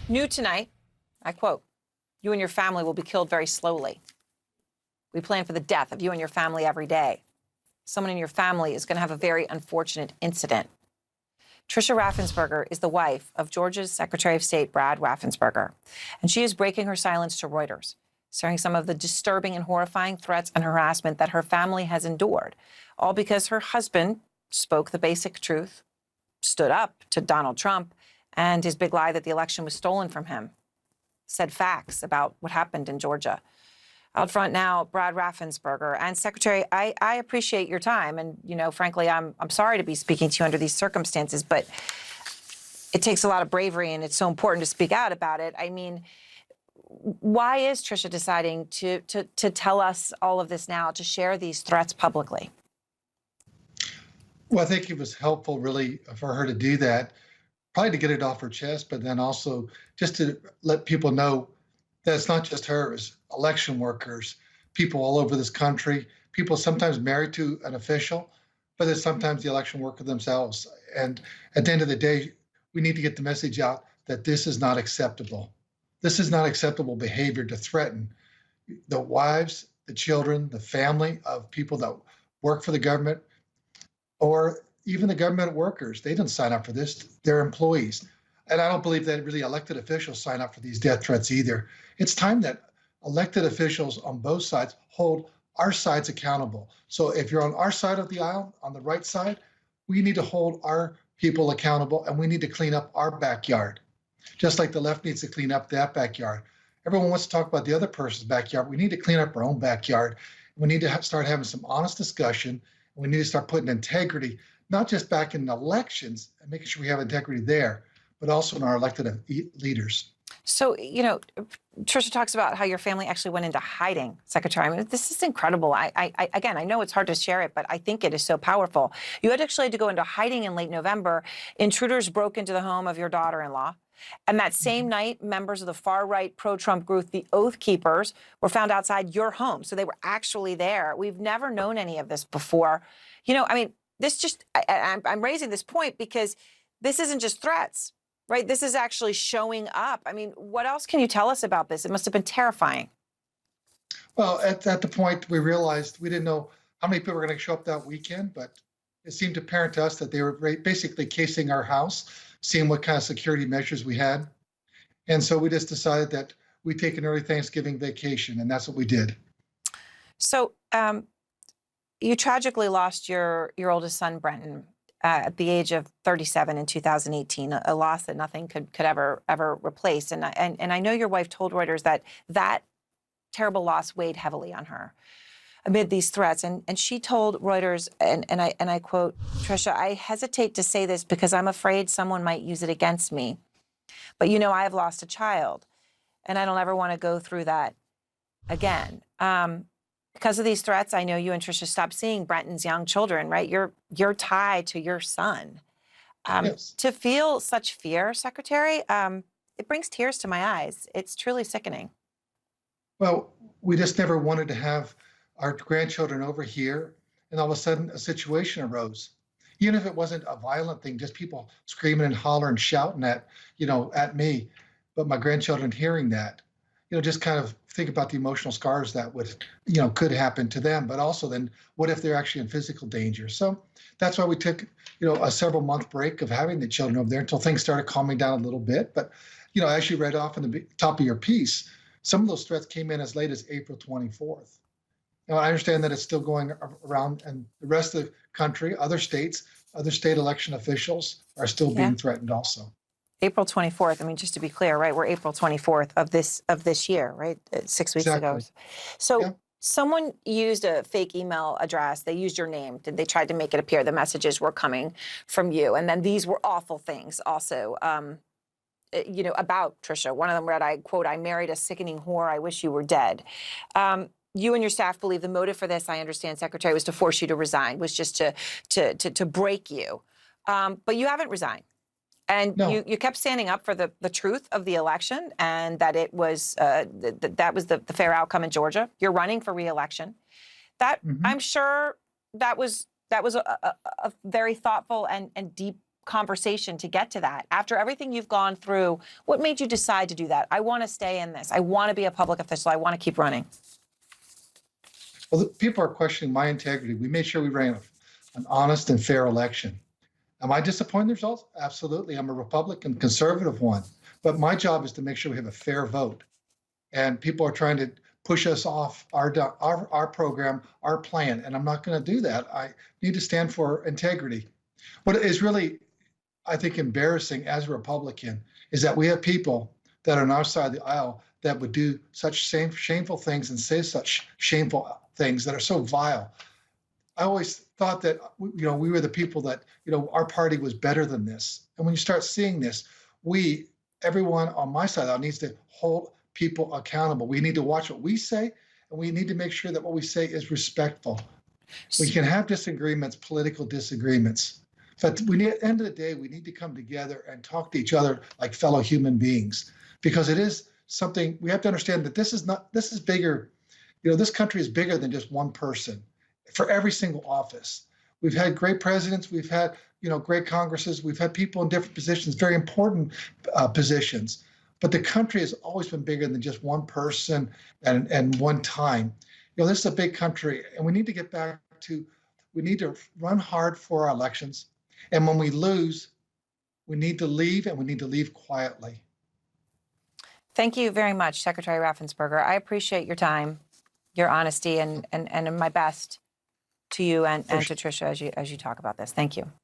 New tonight, I quote, "You and your family will be killed very slowly. We plan for the death of you and your family every day. Someone in your family is going to have a very unfortunate incident." Tricia Raffensperger is the wife of Georgia's Secretary of State, Brad Raffensperger, and she is breaking her silence to Reuters, sharing some of the disturbing and horrifying threats and harassment that her family has endured, all because her husband spoke the basic truth, stood up to Donald Trump and his big lie that the election was stolen from him, said facts about what happened in Georgia. Out front now, Brad Raffensperger. And Secretary, I appreciate your time. And, frankly, I'm sorry to be speaking to you under these circumstances, but it takes a lot of bravery and it's so important to speak out about it. I mean, why is Tricia deciding to tell us all of this now, to share these threats publicly? Well, I think it was helpful, really, for her to do that, probably to get it off her chest, but then also just to let people know that it's not just her, it's election workers, people all over this country, people sometimes married to an official, but it's sometimes the election worker themselves. And at the end of the day, we need to get the message out that this is not acceptable. This is not acceptable behavior to threaten the wives, the children, the family of people that work for the government, or even the government workers. They didn't sign up for this, they're employees. And I don't believe that really elected officials sign up for these death threats either. It's time that elected officials on both sides hold our sides accountable. So if you're on our side of the aisle, on the right side, we need to hold our people accountable and we need to clean up our backyard, just like the left needs to clean up that backyard. Everyone wants to talk about the other person's backyard. We need to clean up our own backyard. We need to start having some honest discussion. We need to start putting integrity, not just back in elections and making sure we have integrity there, but also in our elected leaders. So, Tricia talks about how your family actually went into hiding, Secretary. I mean, this is incredible. Again, I know it's hard to share it, but I think it is so powerful. You had actually had to go into hiding in late November. Intruders broke into the home of your daughter-in-law. And that same night, members of the far-right pro-Trump group, the Oath Keepers, were found outside your home. So they were actually there. We've never known any of this before. This just, I'm raising this point because this isn't just threats. Right? This is actually showing up. I mean, what else can you tell us about this? It must have been terrifying. Well, at the point we realized we didn't know how many people were going to show up that weekend, but it seemed apparent to us that they were basically casing our house, seeing what kind of security measures we had. And so we just decided that we'd take an early Thanksgiving vacation, and that's what we did. So you tragically lost your oldest son, Brenton, at the age of 37 in 2018, a loss that nothing could ever replace. And I know your wife told Reuters that terrible loss weighed heavily on her amid these threats. And she told Reuters, and I quote, "Tricia, I hesitate to say this because I'm afraid someone might use it against me. But I have lost a child and I don't ever want to go through that again." Because of these threats, I know you and Tricia stopped seeing Brenton's young children, right? You're tied to your son. Yes. To feel such fear, Secretary, it brings tears to my eyes. It's truly sickening. Well, we just never wanted to have our grandchildren over here, and all of a sudden a situation arose. Even if it wasn't a violent thing, just people screaming and hollering, shouting at me, but my grandchildren hearing that, just kind of think about the emotional scars that could happen to them, but also then what if they're actually in physical danger? So that's why we took, a several month break of having the children over there until things started calming down a little bit. But, as you read off in the top of your piece, some of those threats came in as late as April 24th. Now, I understand that it's still going around and the rest of the country, other states, other state election officials are still being threatened also. April 24th. I mean, just to be clear, right? We're April 24th of this year, right? 6 weeks ago. So someone used a fake email address. They used your name. They tried to make it appear the messages were coming from you. And then these were awful things also, about Tricia. One of them read, I quote, "I married a sickening whore. I wish you were dead." You and your staff believe the motive for this, I understand, Secretary, was to force you to resign, was just to break you. But you haven't resigned. And No. you kept standing up for the truth of the election and that it was that was the fair outcome in Georgia. You're running for re-election. That I'm sure that was a very thoughtful and deep conversation to get to that. After everything you've gone through, what made you decide to do that? I want to stay in this. I want to be a public official. I want to keep running. Well, people are questioning my integrity. We made sure we ran an honest and fair election. Am I disappointed in the results? Absolutely. I'm a Republican, conservative one. But my job is to make sure we have a fair vote. And people are trying to push us off our program, our plan. And I'm not going to do that. I need to stand for integrity. What is really, I think, embarrassing as a Republican is that we have people that are on our side of the aisle that would do such shameful things and say such shameful things that are so vile. I always thought that we were the people that our party was better than this. And when you start seeing this, everyone on my side needs to hold people accountable. We need to watch what we say, and we need to make sure that what we say is respectful. We can have disagreements, political disagreements, but at the end of the day, we need to come together and talk to each other like fellow human beings, because it is something we have to understand that this is bigger. This country is bigger than just one person for every single office. We've had great presidents. We've had, great Congresses. We've had people in different positions, very important positions. But the country has always been bigger than just one person and one time. This is a big country, and we need to get back to, we need to run hard for our elections. And when we lose, we need to leave, and we need to leave quietly. Thank you very much, Secretary Raffensperger. I appreciate your time, your honesty, and my best to you and to Tricia as you talk about this. Thank you.